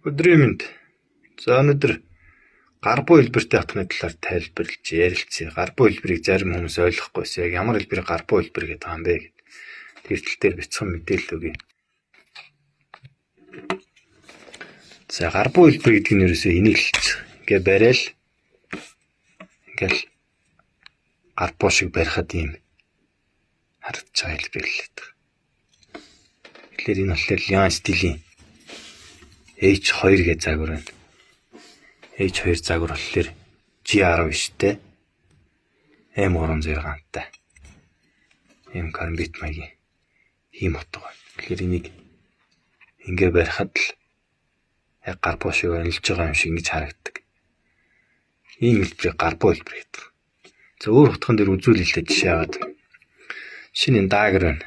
Өдрийн мэнд. За өнөөдөр гар буй хэлбэртэй хатганы талаар тайлбарлаж ярилцъя. Гар буй хэлбэрийг зарим хүмүүс ойлгохгүйс яг ямар хэлбэрийг гар буй хэлбэр гэдэг юм бэ гэд тэр тал дээр бяцхан мэдээлэл өгье. За гар буй хэлбэр гэдэг нь ерөөсөө энийг хэлж. Ингээ барайл ингээл гар буу шиг барихад ийм харагдаж байгаа хэлбэр л гэдэг. Тэгэхээр энэ болохоор Лиан стилийн H2 гэж загвар байна. H2 загвар болохоор G19-тэй M306 гантай. Ийм карбит маягийн ийм утга байна. Тэгэхээр энийг ингээ барихад л яг гар буу шиг онилж байгаа юм шиг ингэж харагддаг. Ийм хэлбэрийг гар буу хэлбэр гэдэг. За өөр утган дээр үзүүлэлтээ жишээ аваад. Шинэ даагер байна.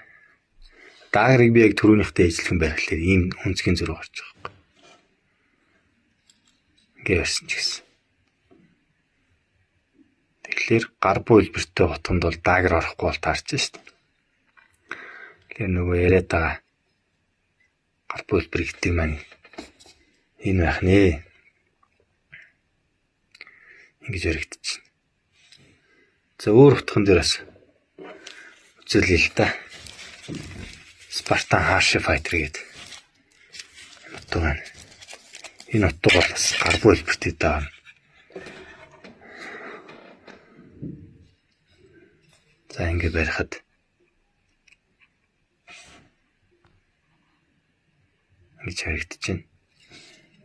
Даагрыг би яг түрүүнийхтэй ижилхэн байхлаар ийм хүнцгийн зураг гарч байгаа юм. Ингээ ярьсан ч гэсэн. Тэгэхээр гар буй хэлбэртэй утганд бол даагер орохгүй бол таарч шээ. Тэгэхээр нөгөө яриад байгаа гар буй хэлбэр гэдэг маань энэ байх нэ. Ингэж яригдчихэв. За өөр утган дээр бас үзүүлээ л та. Spartan Harsh Fighter гэдэг утга байна. Энэ утга бол бас гар буй хэлбэртэй даа. За ингэ барихад ингэж харагдчихэв.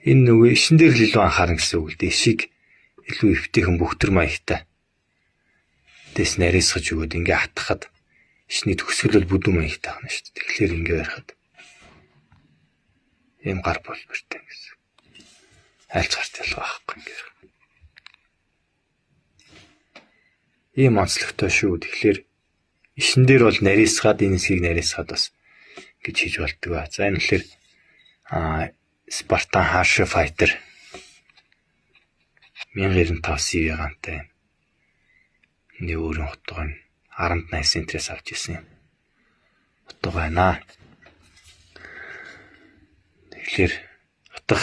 Энэ нөгөө ишин дээр л илүү анхаарна гэсэн үг л дээ. Ишиг илүү эвтэйхэн бүхтэр маягтай. Дэс нарийсгаж өгөөд ингээ хатахад ишний төгсгөл бол бүдүүн маягтай байна шүү дээ. Тэгэхээр ингээ барихад ийм гар буй хэлбэртэй гэсэн. Айлч гарт ялгаа байхгүй ингээ. Ийм онцлогтой шүү. Тэгэхээр ишин дээр бол нарийсгаад энэ хэсгийг нарийсгаад бас гэж хийж болдог ба. За энэ тэгэхээр Spartan Harsh Fighter 1095 CV гантай. Энэ өөрийн утга нь 1080 центээс авч ирсэн юм. Утга байна. Тэгэхээр утга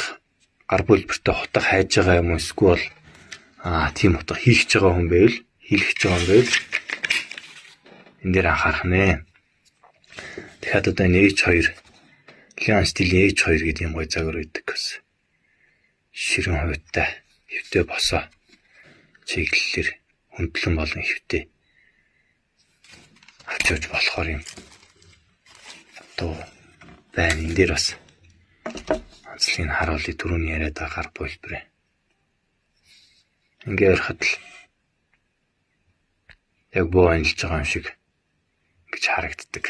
гар буй хэлбэртэй утга хайж байгаа юм уу эсвэл тийм утга хийх гэж байгаа хүн байвал хийлгэж байгаа юм байвал энэ дээр анхаарах нэ. Тэгэхээр одоо энэ H2 Lian стилийн H2 гэдэг юм гоё загвар байдаг гэсэн. Ширэн хувьтай хөвтэй босоо чиглэлээр хөндлөн болон хөвтэй авч явж болохоор юм. Одоо байна. Энэ дээр бас онцлогийг харуулъя. Түрүүний яриад байгаа гар буй хэлбэр. Ингээ ярихад л яг буу анилж байгаа юм шиг гэж харагддаг.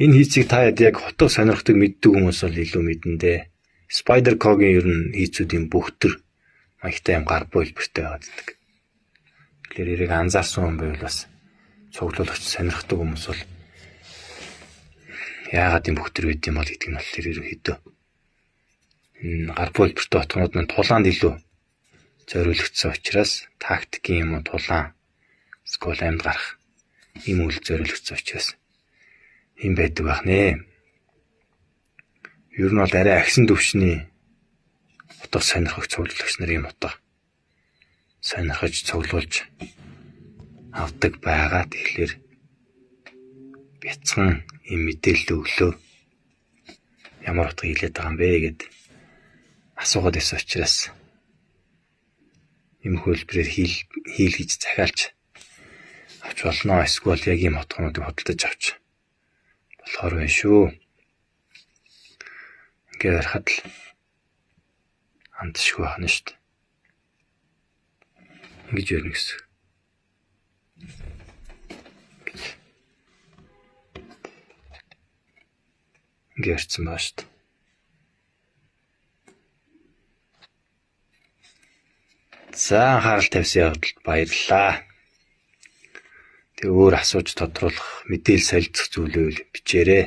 Энэ хийцийг та яг хотго сонирхдаг мэддэг хүмүүс бол илүү мэдэндээ. Spider Cog-ийн ер нь хийцүүдийн бүхтэр маягтай юм гар буй хэлбэртэй байдаг. Тэгэхээр эрийг анзаарсан хүн байвал бас цуглуулагч сонирхдаг хүмүүс бол яагаад юм бүхтэр байд юм бол гэдэг нь болохоор ерөөхдөө энэ гар буй хэлбэртэй утгууд нь тулаанд илүү зориулагдсан учраас тактикийн юм уу тулаан скол амьд гарах ийм үйл зориулагдсан учраас юм байдаг байх нэ. Ер нь бол арай агсан төвшний утга сонирхогч цуглуулагч нар юм утга сонирхож цуглуулж авдаг байгаа. Тэгэхээр бяцхан юм мэдээлэл өглөө ямар утга хэлээд байгаа юм бэ гэд асуугаад байсан учраас юм хөлбрээр хийл гэж захиалж авч болно. Эсвэл яг ийм утгануудыг хөдөлж авч болохоор байна шүү. Ингээ ярихад л хандшгүй байна шүү дээ. Ингэж ярина гэсэн. Ингээ ярьсан баа шүү дээ. За анхаарал тавьсан явдалд баярлалаа. Тэг өөр асууж тодруулах, мэдээлэл солилцох зүйлээ бичээрэй.